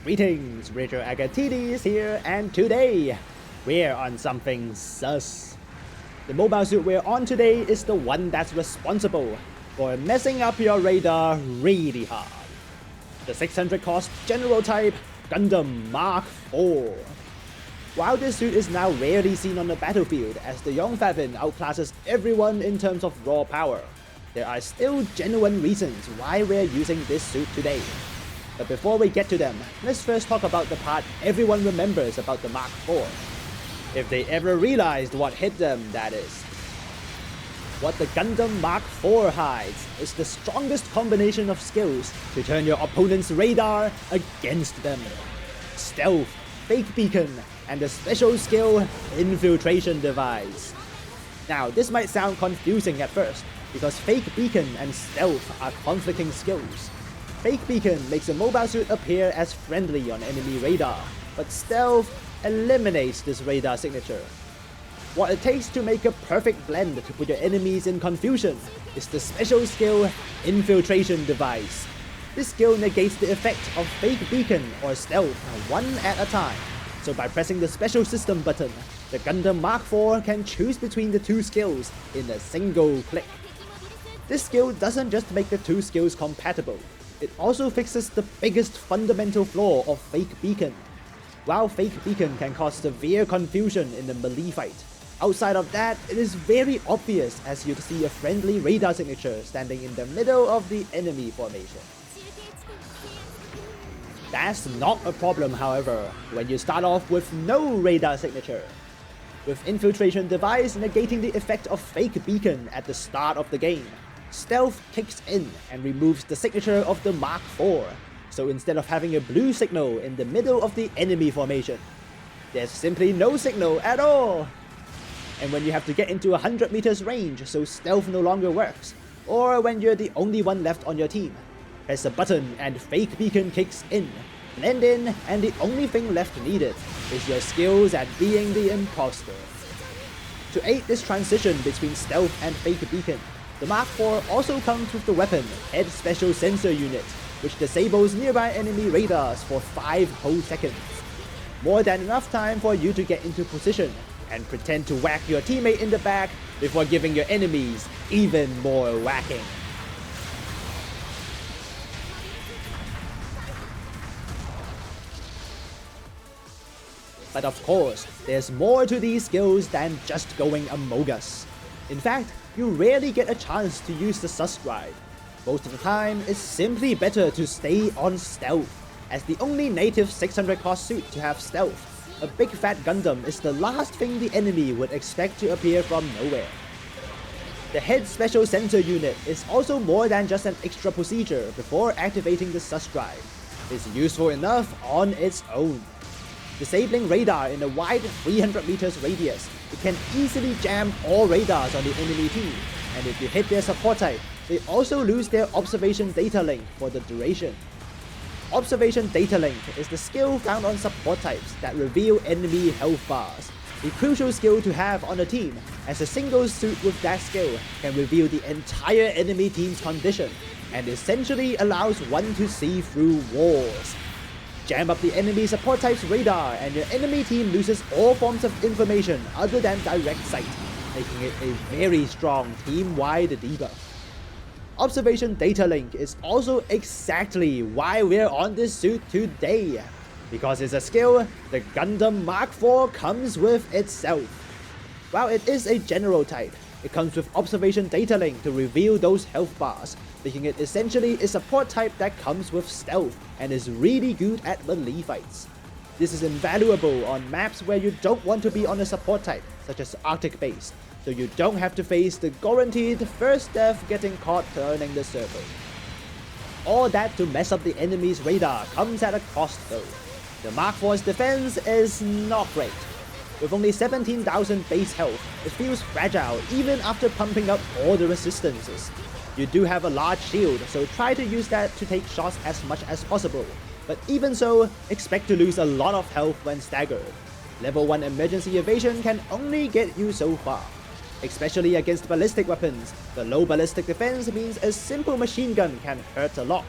Greetings, Rigil Agateiades here, and today we're on something sus. The mobile suit we're on today is the one that's responsible for messing up your radar really hard. The 600 cost general type Gundam Mark IV. While this suit is now rarely seen on the battlefield as the Yongfabin outclasses everyone in terms of raw power, there are still genuine reasons why we're using this suit today. But before we get to them, let's first talk about the part everyone remembers about the Mark IV. If they ever realized what hit them, that is. What the Gundam Mark IV hides is the strongest combination of skills to turn your opponent's radar against them. Stealth, Fake Beacon, and the special skill Infiltration Device. Now, this might sound confusing at first, because Fake Beacon and Stealth are conflicting skills. Fake Beacon makes a mobile suit appear as friendly on enemy radar, but Stealth eliminates this radar signature. What it takes to make a perfect blend to put your enemies in confusion is the special skill Infiltration Device. This skill negates the effect of Fake Beacon or Stealth one at a time, so by pressing the special system button, the Gundam Mark IV can choose between the two skills in a single click. This skill doesn't just make the two skills compatible, it also fixes the biggest fundamental flaw of Fake Beacon. While Fake Beacon can cause severe confusion in the melee fight, outside of that, it is very obvious as you see a friendly radar signature standing in the middle of the enemy formation. That's not a problem, however, when you start off with no radar signature. With Infiltration Device negating the effect of Fake Beacon at the start of the game, Stealth kicks in and removes the signature of the Mark IV, so instead of having a blue signal in the middle of the enemy formation, there's simply no signal at all. And when you have to get into 100 meters range so Stealth no longer works, or when you're the only one left on your team, press a button and Fake Beacon kicks in, blend in, and the only thing left needed is your skills at being the Impostor. To aid this transition between Stealth and Fake Beacon, the Mark IV also comes with the weapon Head Special Sensor Unit, which disables nearby enemy radars for 5 whole seconds. More than enough time for you to get into position and pretend to whack your teammate in the back before giving your enemies even more whacking. But of course, there's more to these skills than just going Among Us. In fact, you rarely get a chance to use the sus drive. Most of the time, it's simply better to stay on Stealth, as the only native 600 cost suit to have Stealth. A big fat Gundam is the last thing the enemy would expect to appear from nowhere. The Head Special Sensor Unit is also more than just an extra procedure before activating the sus drive. It's useful enough on its own. Disabling radar in a wide 300 meters radius, it can easily jam all radars on the enemy team, and if you hit their support type, they also lose their Observation Data Link for the duration. Observation Data Link is the skill found on support types that reveal enemy health bars, a crucial skill to have on a team, as a single suit with that skill can reveal the entire enemy team's condition, and essentially allows one to see through walls. Jam up the enemy support type's radar and your enemy team loses all forms of information other than direct sight, making it a very strong team-wide debuff. Observation Data Link is also exactly why we're on this suit today, because it's a skill the Gundam Mark IV comes with itself. While it is a general type, it comes with Observation Data Link to reveal those health bars, making it essentially a support type that comes with Stealth and is really good at melee fights. This is invaluable on maps where you don't want to be on a support type, such as Arctic base, so you don't have to face the guaranteed first death getting caught turning the circle. All that to mess up the enemy's radar comes at a cost though. The Mark IV's defense is not great. With only 17,000 base health, it feels fragile even after pumping up all the resistances. You do have a large shield, so try to use that to take shots as much as possible, but even so, expect to lose a lot of health when staggered. Level 1 emergency evasion can only get you so far. Especially against ballistic weapons, the low ballistic defense means a simple machine gun can hurt a lot.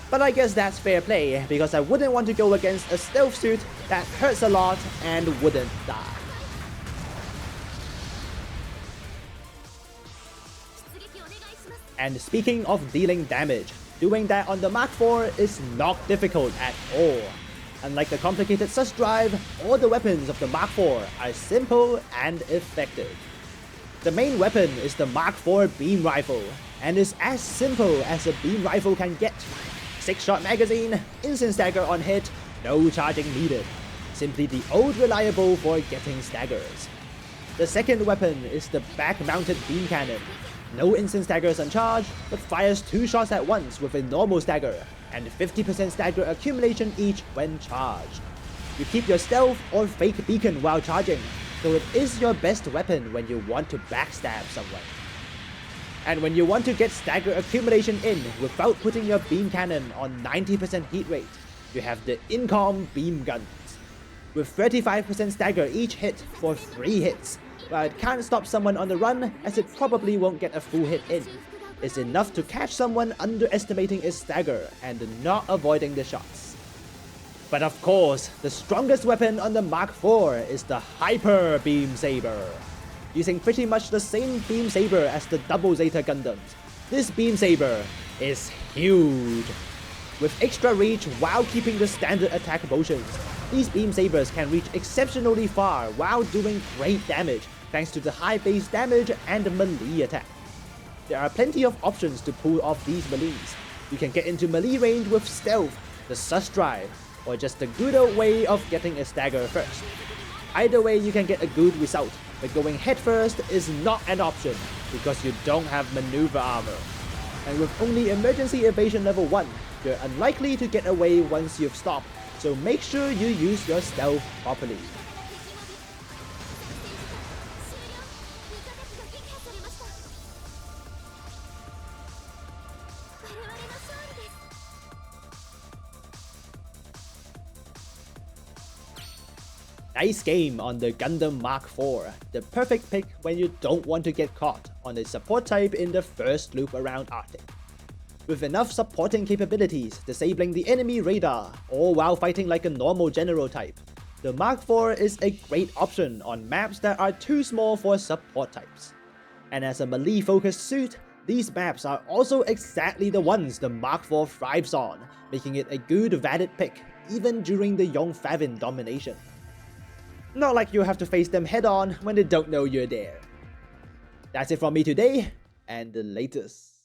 But I guess that's fair play, because I wouldn't want to go against a stealth suit that hurts a lot and wouldn't die. And speaking of dealing damage, doing that on the Mark IV is not difficult at all. Unlike the complicated sus drive, all the weapons of the Mark IV are simple and effective. The main weapon is the Mark IV beam rifle, and is as simple as a beam rifle can get. 6-shot magazine, instant stagger on hit, no charging needed. Simply the old reliable for getting staggers. The second weapon is the back-mounted beam cannon. No instant staggers on charge, but fires 2 shots at once with a normal stagger, and 50% stagger accumulation each when charged. You keep your stealth or fake beacon while charging, so it is your best weapon when you want to backstab someone. And when you want to get stagger accumulation in without putting your beam cannon on 90% hit rate, you have the Incom beam guns. With 35% stagger each hit for 3 hits, while it can't stop someone on the run as it probably won't get a full hit in. It's enough to catch someone underestimating its stagger and not avoiding the shots. But of course, the strongest weapon on the Mark IV is the Hyper Beam Saber. Using pretty much the same beam saber as the double Zeta Gundams, this beam saber is huge. With extra reach while keeping the standard attack motions, these beam sabers can reach exceptionally far while doing great damage thanks to the high base damage and melee attack. There are plenty of options to pull off these melees. You can get into melee range with stealth, the sus drive, or just the good old way of getting a stagger first. Either way you can get a good result, but going headfirst is not an option because you don't have maneuver armor. And with only emergency evasion level 1, you're unlikely to get away once you've stopped, so make sure you use your stealth properly. Nice game on the Gundam Mark IV, the perfect pick when you don't want to get caught on a support type in the first loop around Arctic. With enough supporting capabilities, disabling the enemy radar, all while fighting like a normal general type, the Mark IV is a great option on maps that are too small for support types. And as a melee-focused suit, these maps are also exactly the ones the Mark IV thrives on, making it a good valid pick even during the Yongfavin domination. Not like you have to face them head on when they don't know you're there. That's it from me today, and the latest.